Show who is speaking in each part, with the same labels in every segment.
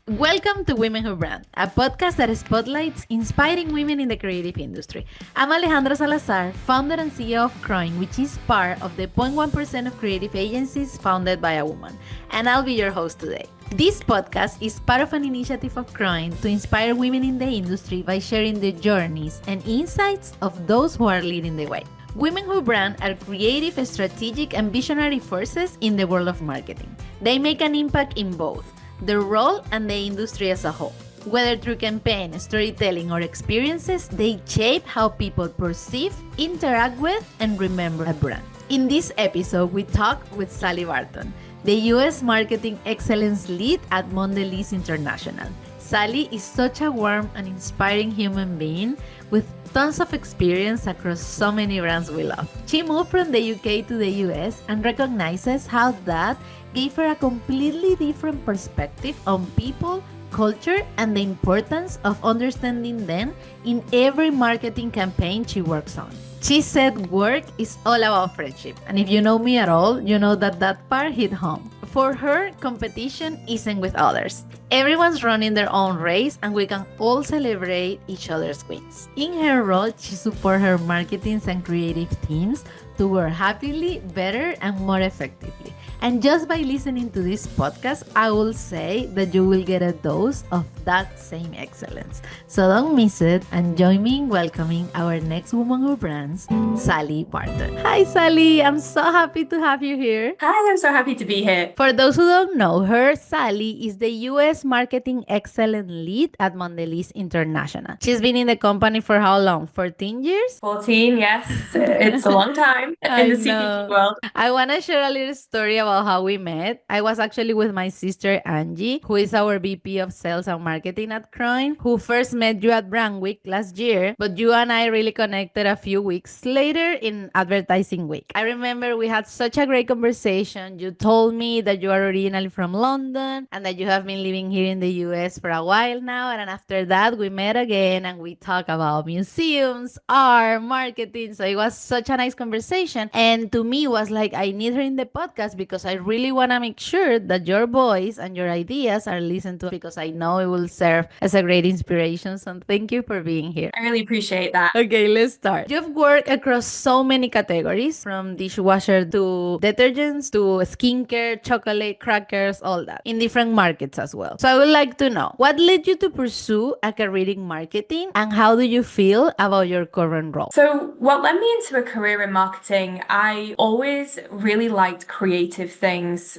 Speaker 1: Welcome to Women Who Brand, a podcast that spotlights inspiring women in the creative industry. I'm Alejandra Salazar, founder and CEO of CROING, which is part of the 0.1% of creative agencies founded by a woman, and I'll be your host today. This podcast is part of an initiative of CROING to inspire women in the industry by sharing the journeys and insights of those who are leading the way. Women Who Brand are creative, strategic, and visionary forces in the world of marketing. They make an impact in both their role and the industry as a whole. Whether through campaign, storytelling, or experiences, they shape how people perceive, interact with, and remember a brand. In this episode, we talk with Sally Barton, the US Marketing Excellence Lead at Mondelēz International. Sally is such a warm and inspiring human being with tons of experience across so many brands we love. She moved from the UK to the US and recognizes how that gave her a completely different perspective on people, culture, and the importance of understanding them in every marketing campaign she works on. She said work is all about friendship, and if you know me at all, you know that part hit home. For her, competition isn't with others. Everyone's running their own race, and we can all celebrate each other's wins. In her role, she supports her marketing and creative teams to work happily, better, and more effectively. And just by listening to this podcast, I will say that you will get a dose of that same excellence. So don't miss it and join me in welcoming our next Woman Who Brands, Sally Barton. Hi, Sally. I'm so happy to have you here.
Speaker 2: Hi, I'm so happy to be here.
Speaker 1: For those who don't know her, Sally is the US Marketing Excellence Lead at Mondelēz International. She's been in the company for how long? 14 years?
Speaker 2: 14, yes. It's a long time in the CPG world.
Speaker 1: I want to share a little story about how we met. I was actually with my sister Angie, who is our VP of Sales and Marketing at CROING, who first met you at Brand Week last year, but you and I really connected a few weeks later in Advertising Week. I remember we had such a great conversation. You told me that you are originally from London and that you have been living here in the US for a while now. And after that, we met again and we talked about museums, art, marketing. So it was such a nice conversation. And to me, it was like, I need her in the podcast because I really want to make sure that your voice and your ideas are listened to because I know it will serve as a great inspiration. So thank you for being here.
Speaker 2: I really appreciate that.
Speaker 1: Okay, let's start. You've worked across so many categories, from dishwasher to detergents to skincare, chocolate, crackers, all that, in different markets as well. So I would like to know, what led you to pursue a career in marketing and how do you feel about your current role?
Speaker 2: So what led me into a career in marketing, I always really liked creative things.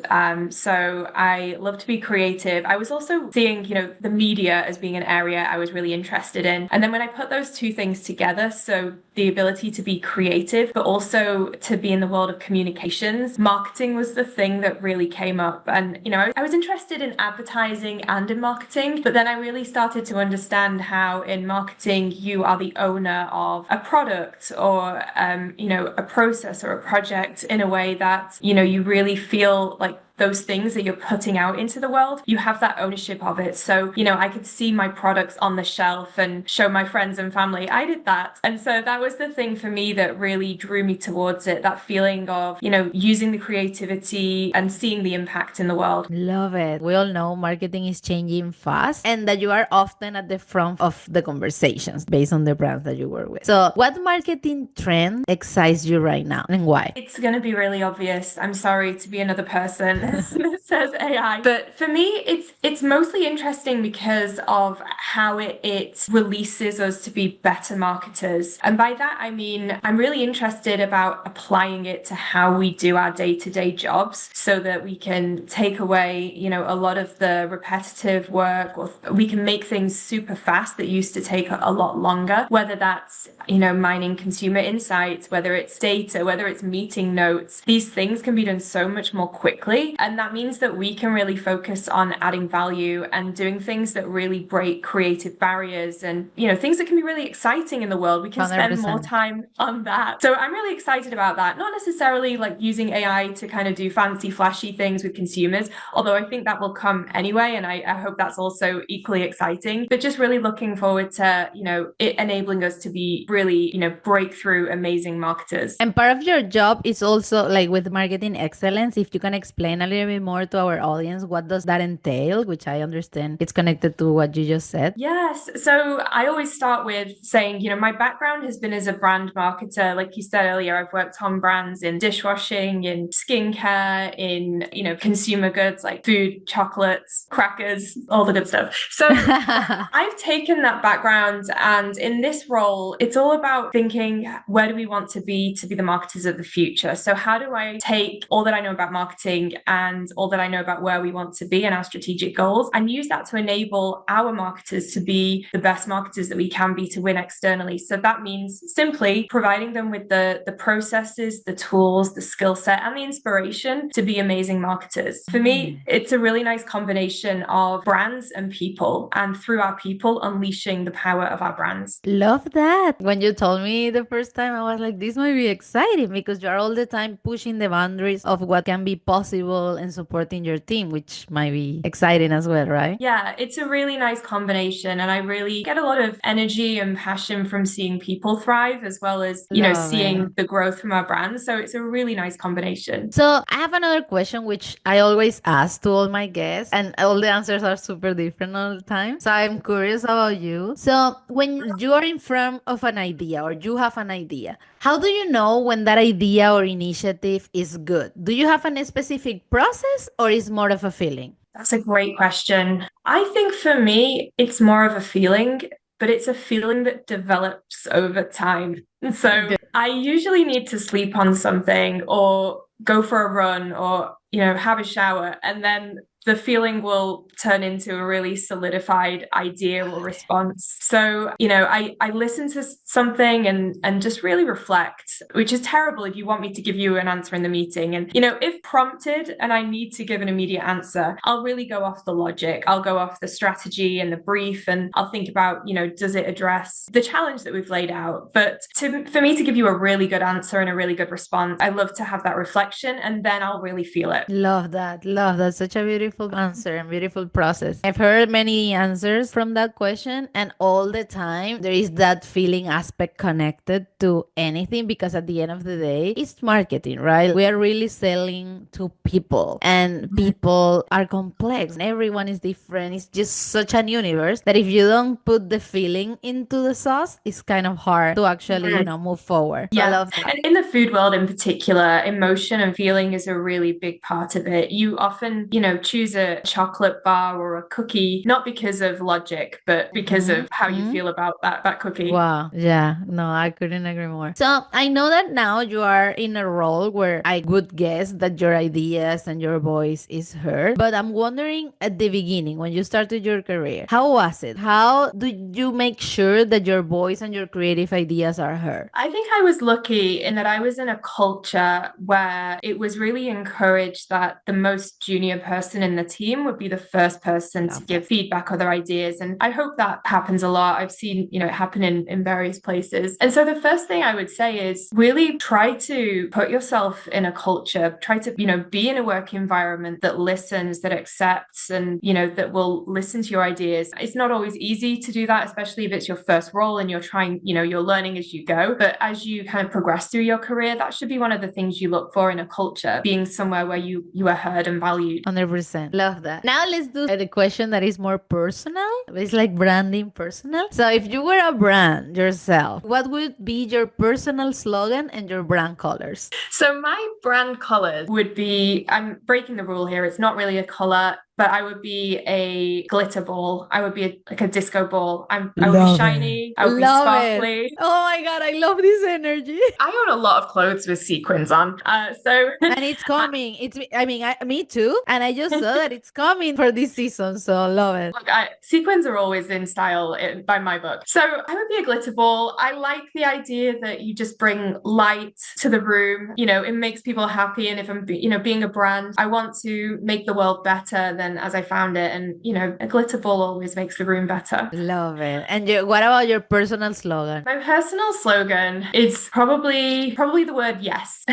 Speaker 2: So I love to be creative. I was also seeing, the media as being an area I was really interested in. And then when I put those two things together, so the ability to be creative, but also to be in the world of communications, marketing was the thing that really came up. And, I was interested in advertising and in marketing, but then I really started to understand how in marketing, you are the owner of a product or, a process or a project in a way that, you really feel like those things that you're putting out into the world, you have that ownership of it. So, I could see my products on the shelf and show my friends and family, I did that. And so that was the thing for me that really drew me towards it, that feeling of, using the creativity and seeing the impact in the world.
Speaker 1: Love it. We all know marketing is changing fast and that you are often at the front of the conversations based on the brands that you work with. So what marketing trend excites you right now and why?
Speaker 2: It's going to be really obvious. I'm sorry to be another person that says AI. But for me, it's mostly interesting because of how it releases us to be better marketers. And by that, I mean, I'm really interested about applying it to how we do our day-to-day jobs so that we can take away, a lot of the repetitive work, or we can make things super fast that used to take a lot longer, whether that's, mining consumer insights, whether it's data, whether it's meeting notes. These things can be done so much more quickly. And that means that we can really focus on adding value and doing things that really break creative barriers and, things that can be really exciting in the world. We can
Speaker 1: 100%.
Speaker 2: spend more time on that. So I'm really excited about that. Not necessarily like using AI to kind of do fancy, flashy things with consumers, although I think that will come anyway. And I hope that's also equally exciting, but just really looking forward to, it enabling us to be really, breakthrough, amazing marketers.
Speaker 1: And part of your job is also like with marketing excellence. If you can explain a little bit more more to our audience, what does that entail? Which I understand it's connected to what you just said.
Speaker 2: Yes. So I always start with saying, my background has been as a brand marketer. Like you said earlier, I've worked on brands in dishwashing, in skincare, in, consumer goods like food, chocolates, crackers, all the good stuff. So I've taken that background, and in this role, it's all about thinking, where do we want to be the marketers of the future? So how do I take all that I know about marketing and all that I know about where we want to be and our strategic goals and use that to enable our marketers to be the best marketers that we can be to win externally? So that means simply providing them with the processes, the tools, the skill set, and the inspiration to be amazing marketers. For me, it's a really nice combination of brands and people, and through our people, unleashing the power of our brands.
Speaker 1: Love that. When you told me the first time, I was like, this might be exciting because you're all the time pushing the boundaries of what can be possible and supporting your team, which might be exciting as well, right?
Speaker 2: Yeah, it's a really nice combination. And I really get a lot of energy and passion from seeing people thrive, as well as, seeing the growth from our brands. So it's a really nice combination.
Speaker 1: So I have another question, which I always ask to all my guests, and all the answers are super different all the time. So I'm curious about you. So when you are in front of an idea or you have an idea, how do you know when that idea or initiative is good? Do you have a specific process or is more of a feeling?
Speaker 2: That's a great question. I think for me, it's more of a feeling, but it's a feeling that develops over time. So I usually need to sleep on something or go for a run or, have a shower, and then the feeling will turn into a really solidified idea or response. So, I listen to something and just really reflect, which is terrible if you want me to give you an answer in the meeting. And, if prompted and I need to give an immediate answer, I'll really go off the logic. I'll go off the strategy and the brief, and I'll think about, does it address the challenge that we've laid out? But for me to give you a really good answer and a really good response, I love to have that reflection, and then I'll really feel it.
Speaker 1: Love that. Love that. Such a beautiful answer and beautiful process. I've heard many answers from that question, and all the time there is that feeling aspect connected to anything, because at the end of the day, it's marketing, right? We are really selling to people, and people are complex. Everyone is different. It's just such an universe that if you don't put the feeling into the sauce, it's kind of hard to actually, move forward. So
Speaker 2: yeah.
Speaker 1: I love that.
Speaker 2: And in the food world in particular, emotion and feeling is a really big part of it. You often, choose a chocolate bar or a cookie, not because of logic, but because of how you feel about that cookie.
Speaker 1: Wow. Yeah. No, I couldn't agree more. So I know that now you are in a role where I would guess that your ideas and your voice is heard. But I'm wondering, at the beginning, when you started your career, how was it? How do you make sure that your voice and your creative ideas are heard?
Speaker 2: I think I was lucky in that I was in a culture where it was really encouraged that the most junior person in the team would be the first person to give feedback or their ideas. And I hope that happens a lot. I've seen, it happen in various places. And so the first thing I would say is really try to put yourself in a culture, try to, be in a work environment that listens, that accepts, and, that will listen to your ideas. It's not always easy to do that, especially if it's your first role and you're trying, you're learning as you go. But as you kind of progress through your career, that should be one of the things you look for in a culture, being somewhere where you are heard and valued.
Speaker 1: 100%. Love that. Now let's do the question that is more personal. It's like branding personal. So if you were a brand yourself, what would be your personal slogan and your brand colors?
Speaker 2: So my brand colors would be, I'm breaking the rule here, it's not really a color, but I would be a glitter ball. I would be like a disco ball. I would be shiny. I would be sparkly.
Speaker 1: Oh my God, I love this energy.
Speaker 2: I own a lot of clothes with sequins on.
Speaker 1: And it's coming. Me too. And I just saw that it's coming for this season. So I love it.
Speaker 2: Look, sequins are always in style by my book. So I would be a glitter ball. I like the idea that you just bring light to the room. It makes people happy. And if I'm, being a brand, I want to make the world better than as I found it. And, a glitter ball always makes the room better.
Speaker 1: Love it. And what about your personal slogan?
Speaker 2: My personal slogan is probably the word yes.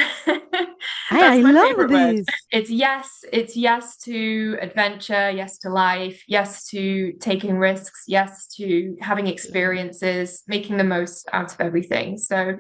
Speaker 1: I love this.
Speaker 2: Word. It's yes. It's yes to adventure, yes to life, yes to taking risks, yes to having experiences, making the most out of everything. So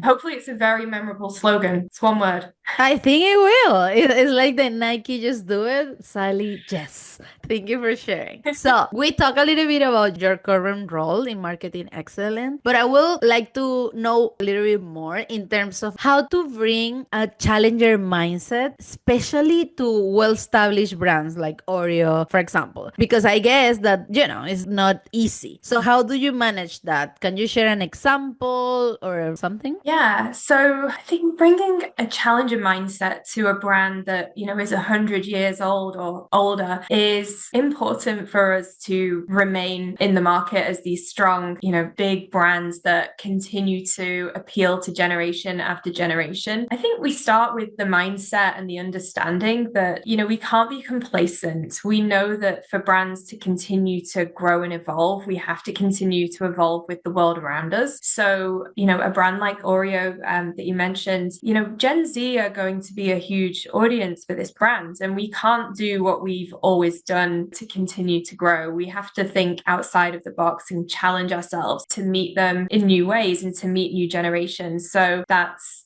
Speaker 2: hopefully it's a very memorable slogan. It's one word.
Speaker 1: I think it will. It's like the Nike just do it. Sally, yes. Thank you for sharing. So we talk a little bit about your current role in marketing excellence, but I would like to know a little bit more in terms of how to bring a challenger mindset, especially to well-established brands like Oreo, for example, because I guess that, it's not easy. So how do you manage that? Can you share an example or something?
Speaker 2: Yeah, so I think bringing a challenger mindset to a brand that, is 100 years old or older is important for us to remain in the market as these strong, big brands that continue to appeal to generation after generation. I think we start with the mindset and the understanding that, we can't be complacent. We know that for brands to continue to grow and evolve, we have to continue to evolve with the world around us. So, a brand like Oreo that you mentioned, Gen Z are going to be a huge audience for this brand, and we can't do what we've always done to continue to grow. We have to think outside of the box and challenge ourselves to meet them in new ways and to meet new generations. So that's,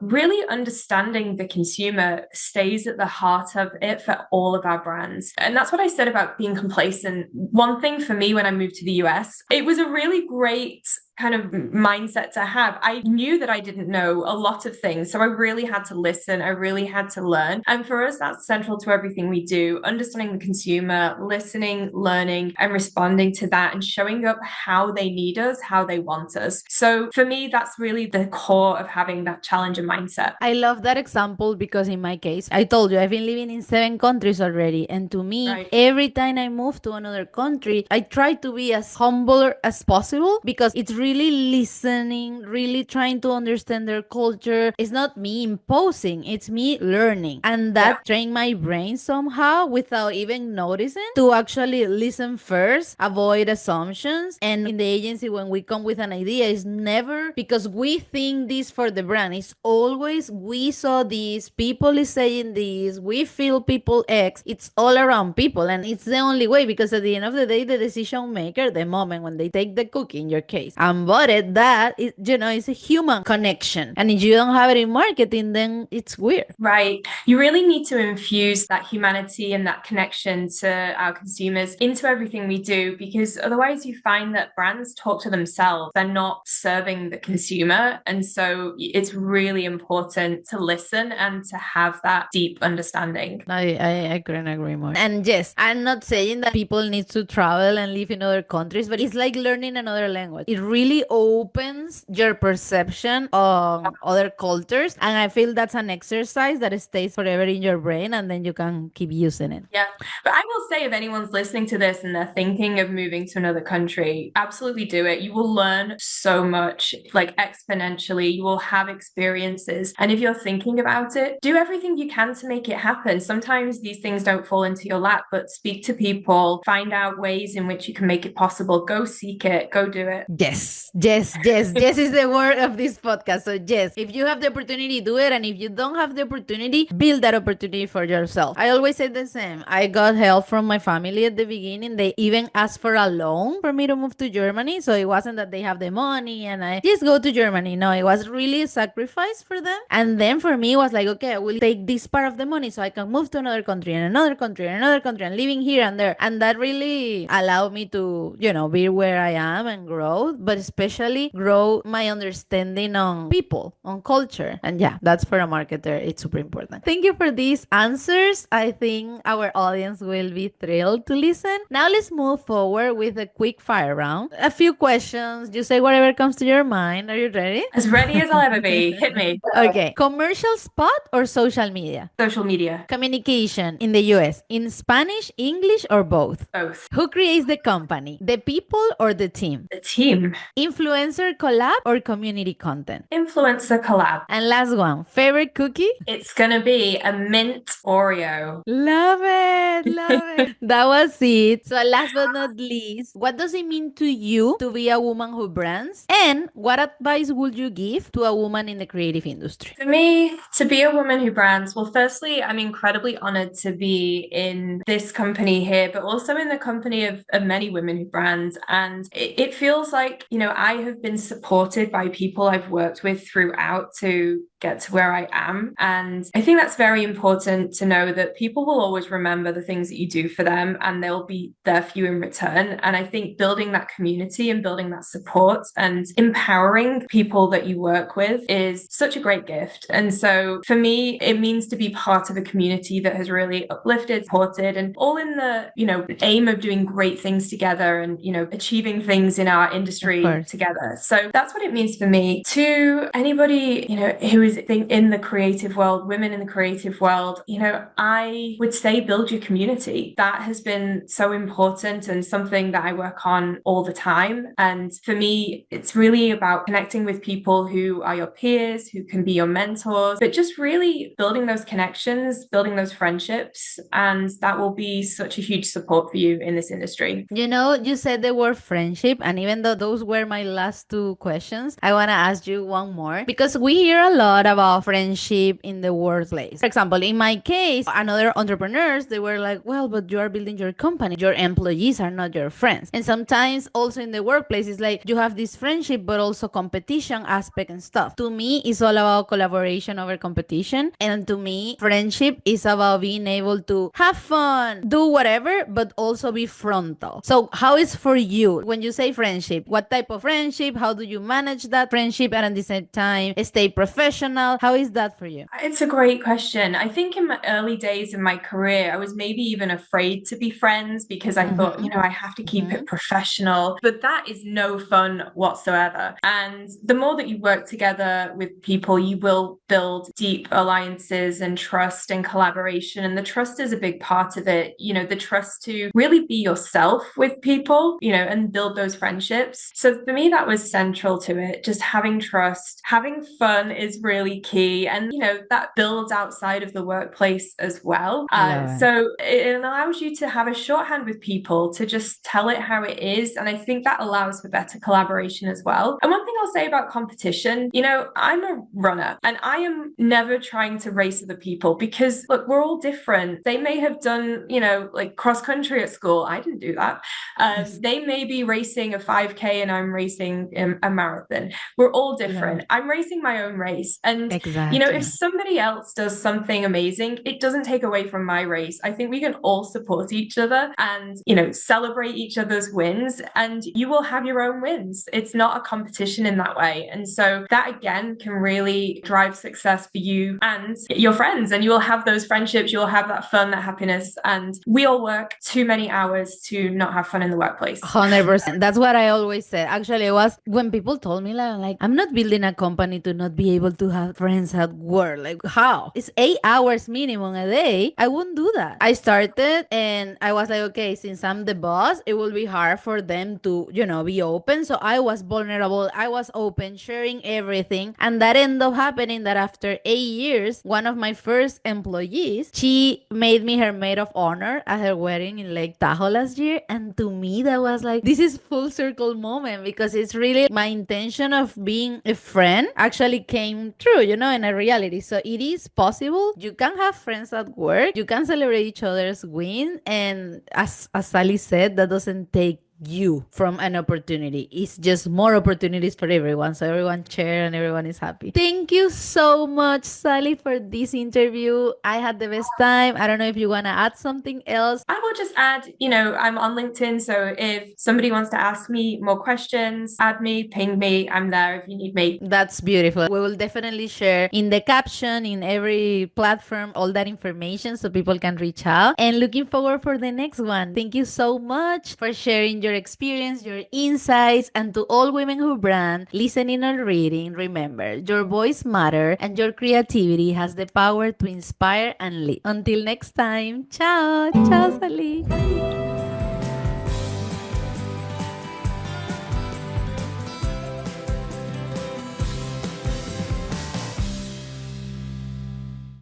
Speaker 2: really understanding the consumer stays at the heart of it for all of our brands. And that's what I said about being complacent. One thing for me when I moved to the US, it was a really great kind of mindset to have. I knew that I didn't know a lot of things, so I really had to listen. I really had to learn. And for us, that's central to everything we do, understanding the consumer, listening, learning, and responding to that and showing up how they need us, how they want us. So for me, that's really the core of having that challenger mindset.
Speaker 1: I love that example because in my case, I told you I've been living in 7 countries already. And to me,
Speaker 2: Right.
Speaker 1: every time I move to another country, I try to be as humble as possible because it's really listening, really trying to understand their culture. It's not me imposing, it's me learning. And that trained my brain somehow without even noticing to actually listen first, avoid assumptions. And in the agency, when we come with an idea, it's never because we think this for the brand. It's always we saw this, people is saying this, we feel people X. It's all around people, and it's the only way because at the end of the day, the decision maker, the moment when they take the cookie in your case and bought it, that is, it's a human connection. And if you don't have it in marketing, then it's weird.
Speaker 2: Right. You really need to infuse that humanity and that connection to our consumers into everything we do, because otherwise you find that brands talk to themselves. They're not serving the consumer. And so it's really important to listen and to have that deep understanding.
Speaker 1: I couldn't agree more. And yes, I'm not saying that people need to travel and live in other countries, but it's like learning another language. It really opens your perception on other cultures. And I feel that's an exercise that stays forever in your brain and then you can keep using it.
Speaker 2: Yeah. But I will say, if anyone's listening to this and they're thinking of moving to another country, absolutely do it. You will learn so much, like exponentially. You will have experiences. And if you're thinking about it, do everything you can to make it happen. Sometimes these things don't fall into your lap, but speak to people, find out ways in which you can make it possible. Go seek it, go do it.
Speaker 1: Yes, yes, yes. Yes is the word of this podcast. So yes, if you have the opportunity, do it. And if you don't have the opportunity, build that opportunity for yourself. I always say the same. I got help from my family at the beginning. They even asked for a loan for me to move to Germany. So it wasn't that they have the money and I just go to Germany. No, it was really a sacrifice for them. And then for me, it was like, okay, I will take this part of the money so I can move to another country and another country and another country and living here and there. And that really allowed me to, be where I am and grow, but especially grow my understanding on people, on culture. And yeah, that's for a marketer. It's super important. Thank you for these answers. I think our audience will be thrilled to listen. Now let's move forward with a quick fire round. A few questions. You say whatever comes to your mind. Are you ready?
Speaker 2: As ready as I'll ever be. Hit me.
Speaker 1: Okay. Commercial spot or social media?
Speaker 2: Social media.
Speaker 1: Communication in the US, in Spanish, English, or both?
Speaker 2: Both.
Speaker 1: Who creates the company? The people or the team?
Speaker 2: The team.
Speaker 1: Influencer collab or community content?
Speaker 2: Influencer collab.
Speaker 1: And last one, favorite cookie?
Speaker 2: It's gonna be a mint Oreo.
Speaker 1: Love it, love it. That was it. So last but not least, what does it mean to you to be a woman who brands? And what advice would you give to a woman in the creative industry?
Speaker 2: For me, to be a woman who brands, well, firstly, I'm incredibly honored to be in this company here, but also in the company of many women who brand. And it feels like, I have been supported by people I've worked with throughout to get to where I am. And I think that's very important to know that people will always remember the things that you do for them and they'll be there for you in return. And I think building that community and building that support and empowering people that you work with is such a great gift. And so for me, it means to be part of a community that has really uplifted, supported, and all in the, aim of doing great things together and, achieving things in our industry together. So that's what it means for me. To anybody, who is in the creative world, women in the creative world, I would say build your community. That has been so important and something that I work on all the time. And for me, it's really about connecting with people who are your peers, who can be your mentors, but just really building those connections, building those friendships. And that will be such a huge support for you in this industry.
Speaker 1: You said the word friendship, and even though those were my last two questions, I want to ask you one more, because we hear a lot about friendship in the workplace. For example, in my case, another entrepreneurs, they were like, well, but you are building your company. Your employees are not your friends. And sometimes also in the workplace, it's like you have this friendship, but also competition aspect and stuff. To me, it's all about collaboration over competition. And to me, friendship is about being able to have fun, do whatever, but also be frontal. So how is for you when you say friendship? What type of friendship? How do you manage that friendship and at the same time stay professional? How is that for you?
Speaker 2: It's a great question. I think in my early days in my career, I was maybe even afraid to be friends because I thought, I have to keep it professional, but that is no fun whatsoever. And the more that you work together with people, you will build deep alliances and trust and collaboration. And the trust is a big part of it. The trust to really be yourself with people, and build those friendships. So for me, that was central to it. Just having trust, having fun is really key. And, that builds outside of the workplace as well. So it allows you to have a shorthand with people to just tell it how it is. And I think that allows for better collaboration as well. And one thing I'll say about competition, I'm a runner and I am never trying to race other people because look, we're all different. They may have done, like cross country at school. I didn't do that. They may be racing a 5K and I'm racing a marathon. We're all different. Yeah. I'm racing my own race. And, if somebody else does something amazing, it doesn't take away from my race. I think we can all support each other and, celebrate each other's wins, and you will have your own wins. It's not a competition in that way. And so that again can really drive success for you and your friends, and you will have those friendships, you'll have that fun, that happiness. And we all work too many hours to not have fun in the workplace.
Speaker 1: 100%. That's what I always said. Actually, it was when people told me like, I'm not building a company to not be able to have friends at work. Like, how? It's 8 hours minimum a day. I wouldn't do that. I started and I was like, okay, since I'm the boss, it will be hard for them to, be open. So I was vulnerable. I was open, sharing everything. And that ended up happening that after 8 years, one of my first employees, she made me her maid of honor at her wedding in Lake Tahoe last year. And to me, that was like, this is full circle moment, because it's really my intention of being a friend actually came true, in a reality. So it is possible. You can have friends at work. You can celebrate each other's wins. And as Sally said, that doesn't take you from an opportunity. It's just more opportunities for everyone, so everyone share and everyone is happy. Thank you so much, Sally, for this interview. I had the best time. I don't know if you want to add something else.
Speaker 2: I will just add, I'm on LinkedIn, so if somebody wants to ask me more questions, add me, ping me. I'm there if you need me.
Speaker 1: That's beautiful. We will definitely share in the caption, in every platform, all that information so people can reach out. And looking forward for the next one. Thank you so much for sharing your experience, your insights, and to all women who brand, listening or reading, remember, your voice matters and your creativity has the power to inspire and lead. Until next time, ciao! Ciao, Sally!